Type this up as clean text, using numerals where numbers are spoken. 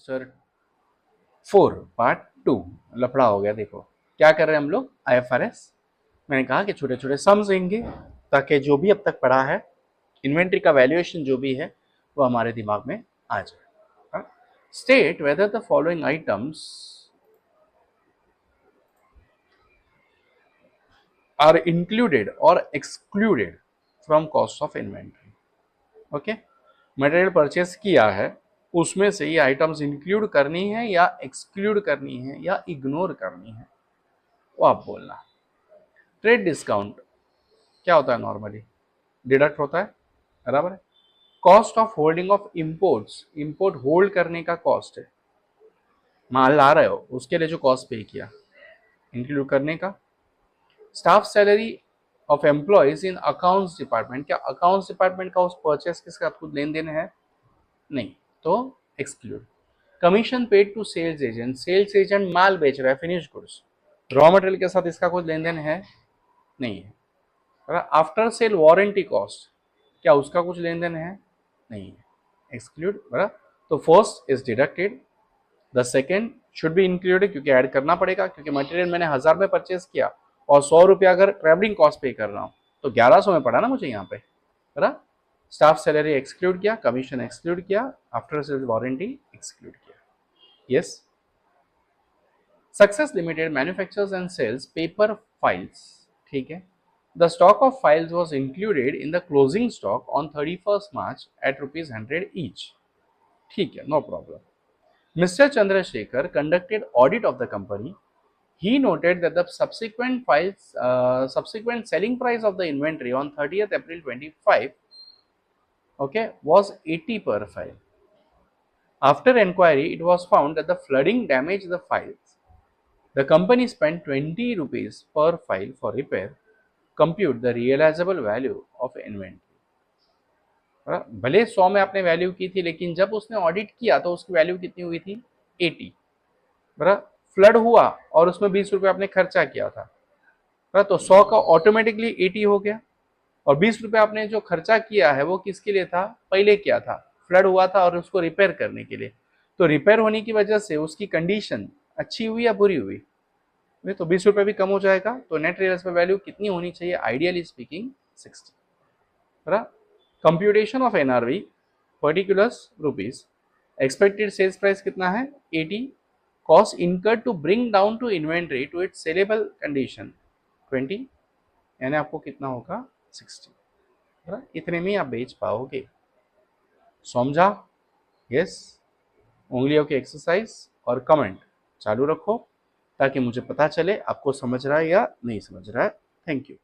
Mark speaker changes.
Speaker 1: Semester 4 part 2 लफड़ा हो गया। देखो क्या कर रहे हैं हम लोग, IFRS। मैंने कहा कि छोटे छोटे सम्स लेंगे ताकि जो भी अब तक पढ़ा है, इन्वेंट्री का वैल्यूएशन जो भी है वो हमारे दिमाग में आ जाए। State whether the following items are included और excluded from cost of inventory. Okay, material purchase किया है, उसमें से ये आइटम्स इंक्लूड करनी है या एक्सक्लूड करनी है या इग्नोर करनी है, वो आप बोलना। ट्रेड डिस्काउंट क्या होता है, नॉर्मली डिडक्ट होता है, बराबर है। Cost of holding of imports, import hold करने का कॉस्ट है, माल ला रहे हो उसके लिए जो कॉस्ट पे किया, इंक्लूड करने का। Staff salary of employees in accounts department, क्या अकाउंट्स डिपार्टमेंट का उस परचेस के साथ कुछ लेन देन है, नहीं, तो exclude. Commission paid to sales agent, sales agent माल बेच रहा है, फिनिश गुड्स, रॉ मटेरियल के साथ इसका कुछ लेन देन है, नहीं है। आफ्टर सेल वारंटी कॉस्ट, क्या उसका कुछ लेन देन है, नहीं है, एक्सक्लूड, बराबर। तो first is deducted, the second should be included क्योंकि ऐड करना पड़ेगा, क्योंकि मटेरियल मैंने 1000 में परचेस किया और 100 रुपया अगर ट्रेवलिंग कॉस्ट पे कर रहा हूँ तो 1100 में पड़ा ना मुझे यहाँ पे, बराबर। स्टाफ सैलरी एक्सक्लूड किया, कमीशन एक्सक्लूड किया, आफ्टर सेल्स वारंटी एक्सक्लूड किया। Yes. Success limited manufactures and sales paper files, ठीक है। The stock of files was included in the closing stock on 31st March at ₹100 each, ठीक है, no problem. Mr. Chandrasekhar conducted audit of the company. He noted that the subsequent selling price of the inventory on 30th April 25, okay, was 80 per file. After inquiry, it was found that the flooding damaged the files. The company spent 20 rupees per file for repair. Compute the realizable value of inventory. भले 100 में आपने value की थी, लेकिन जब उसने audit किया तो उसकी वैल्यू कितनी हुई थी, 80, बराबर। फ्लड हुआ और उसमें 20 रुपये आपने खर्चा किया था, बराबर, तो 100 का ऑटोमेटिकली 80 हो गया। और 20 रुपये आपने जो खर्चा किया है वो किसके लिए था, पहले किया था, फ्लड हुआ था और उसको रिपेयर करने के लिए। तो रिपेयर होने की वजह से उसकी कंडीशन अच्छी हुई या बुरी हुई, तो 20 रुपये भी कम हो जाएगा। तो नेट रियलाइजेबल वैल्यू कितनी होनी चाहिए, आइडियली स्पीकिंग 60, बराबर। Computation of NRV particulars rupees, expected sales price कितना है 80, cost incurred to bring down to inventory to its saleable condition 20, यानी आपको कितना होगा 60, बराबर। इतने में आप बेच पाओगे, समझा? यस। उंगलियों की एक्सरसाइज और कमेंट चालू रखो ताकि मुझे पता चले आपको समझ रहा है या नहीं समझ रहा है। Thank you.